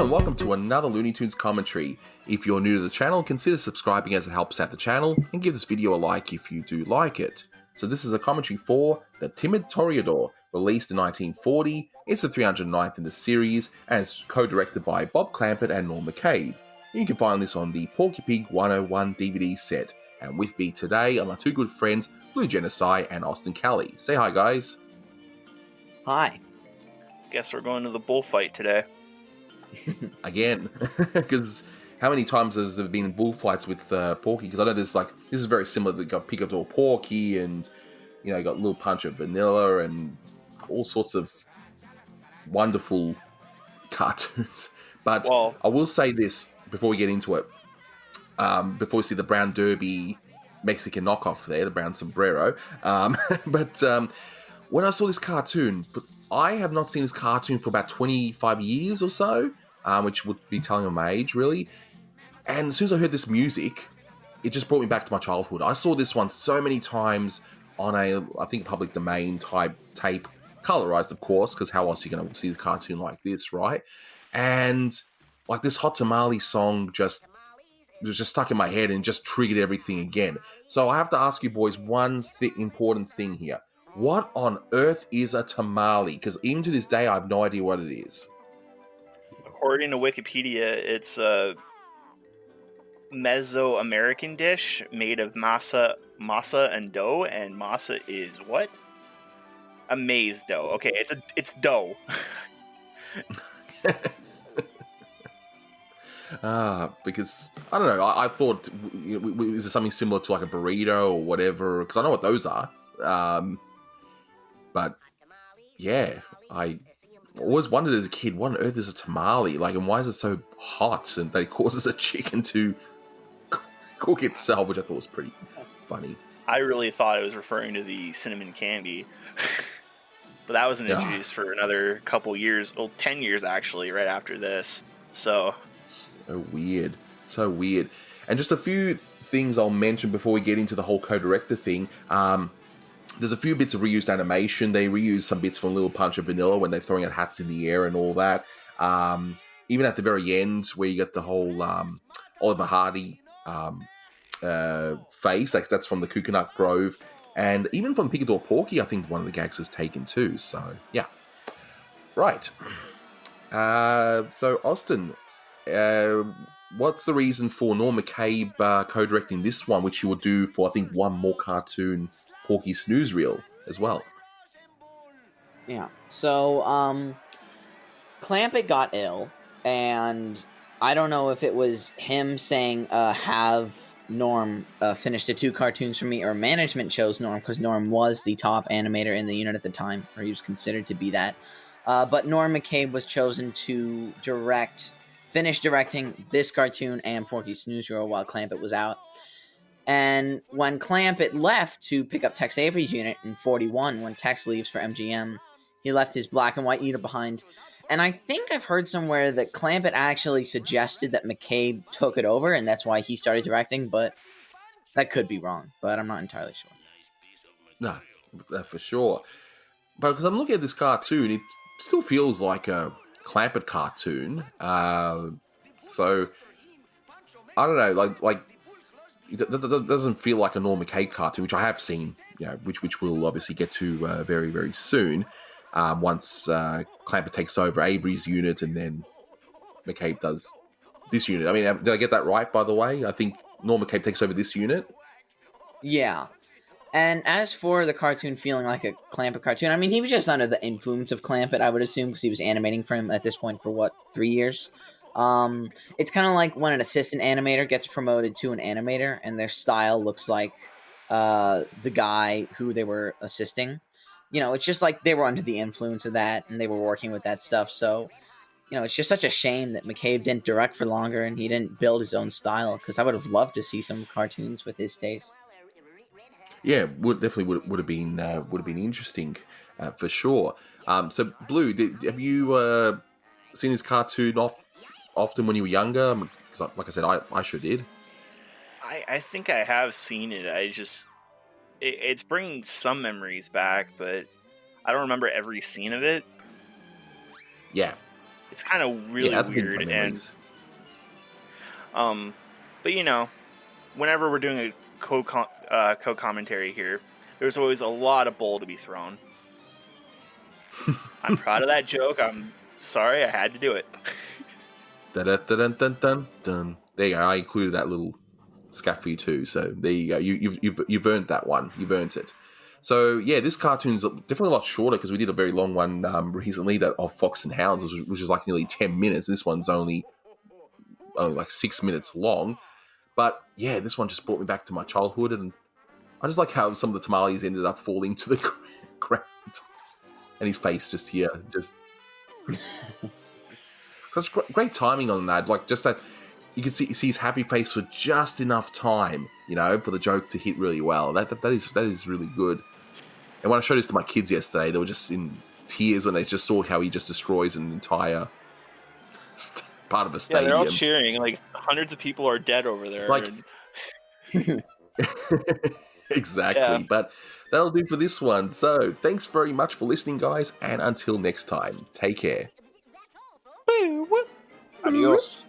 and welcome to another Looney Tunes commentary. If you're new to the channel, consider subscribing as it helps out the channel, and give this video a like if you do like it. So this is a commentary for the Timid Toreador, released in 1940. It's the 309th in the series, and it's co-directed by Bob Clampett and Norm McCabe. You can find this on the Porky Pig 101 DVD set. And with me today are my two good friends, Blue Genocide and Austin Kelly. Say hi, guys. Hi. Guess we're going to the bullfight today. Again, because how many times has there been bullfights with Porky? Because I know this is very similar to got Picador Porky, and you got Little Punch of Vanilla and all sorts of wonderful cartoons. But I will say this before we get into it. Before we see the Brown Derby Mexican knockoff there, the Brown Sombrero. But when I saw this cartoon, I have not seen this cartoon for about 25 years or so, which would be telling of my age, really. And as soon as I heard this music, it just brought me back to my childhood. I saw this one so many times on a public domain type tape, colorized, of course, because how else are you going to see this cartoon like this, right? And like this Hot Tamale song it was just stuck in my head and just triggered everything again. So I have to ask you boys one important thing here. What on earth is a tamale? Because even to this day, I have no idea what it is. According to Wikipedia, it's a Mesoamerican dish made of masa and dough, and masa is what? A maize dough. Okay, it's dough. Because I don't know. I thought, is it something similar to like a burrito or whatever? Because I know what those are. But yeah, I always wondered as a kid, what on earth is a tamale? Like, and why is it so hot and that it causes a chicken to cook itself, which I thought was pretty funny. I really thought it was referring to the cinnamon candy. But that wasn't introduced for another couple years, 10 years actually, right after this. So weird. And just a few things I'll mention before we get into the whole co-director thing. There's a few bits of reused animation. They reused some bits from Little Punch of Vanilla when they're throwing out hats in the air and all that. Even at the very end, where you get the whole Oliver Hardy face, like that's from the Coconut Grove, and even from Picador Porky, I think one of the gags is taken too. So yeah, right. So Austin, what's the reason for Norm McCabe co-directing this one, which he will do for I think one more cartoon, Porky Snooze Reel, as well? Yeah. So, Clampett got ill, and I don't know if it was him saying, have Norm finish the two cartoons for me, or management chose Norm, because Norm was the top animator in the unit at the time, or he was considered to be that. But Norm McCabe was chosen to finish directing this cartoon and Porky Snooze Reel while Clampett was out. And when Clampett left to pick up Tex Avery's unit in 41, when Tex leaves for MGM, he left his black and white unit behind. And I think I've heard somewhere that Clampett actually suggested that McCabe took it over, and that's why he started directing, but that could be wrong, but I'm not entirely sure. No, for sure. But because I'm looking at this cartoon, it still feels like a Clampett cartoon. So, I don't know, like it doesn't feel like a Norm McCabe cartoon, which I have seen, which we'll obviously get to very, very soon. Once Clampett takes over Avery's unit, and then McCabe does this unit. I mean, did I get that right, by the way? I think Norm McCabe takes over this unit. Yeah. And as for the cartoon feeling like a Clampett cartoon, I mean, he was just under the influence of Clampett, I would assume, because he was animating for him at this point for, 3 years? It's kind of like when an assistant animator gets promoted to an animator, and their style looks like the guy who they were assisting. It's just like they were under the influence of that, and they were working with that stuff. So, it's just such a shame that McCabe didn't direct for longer, and he didn't build his own style, because I would have loved to see some cartoons with his taste. Yeah, would have been interesting for sure. So, Blue, have you seen this cartoon often when you were younger? Because, like I said, I sure did. I think I have seen it. It's bringing some memories back, but I don't remember every scene of it. Yeah, It's kind of really that's been weird, fun and memories. but you know, whenever we're doing a co-commentary here, there's always a lot of bowl to be thrown. I'm proud of that joke. I'm sorry I had to do it. Dun, dun, dun, dun, dun, dun. There you go. I included that little scat for you too. So there you go. You've earned that one. You've earned it. So yeah, this cartoon's definitely a lot shorter because we did a very long one recently that of Fox and Hounds, which is like nearly 10 minutes. This one's only like 6 minutes long. But yeah, this one just brought me back to my childhood, and I just like how some of the tamales ended up falling to the ground, and his face just here, just such great timing on that. Like just that you can see his happy face for just enough time, for the joke to hit really well. That is really good. And when I showed this to my kids yesterday, they were just in tears when they just saw how he just destroys an entire part of a stadium. Yeah, they're all cheering. Like hundreds of people are dead over there. Like, exactly. Yeah. But that'll do for this one. So thanks very much for listening, guys. And until next time, take care. Adios.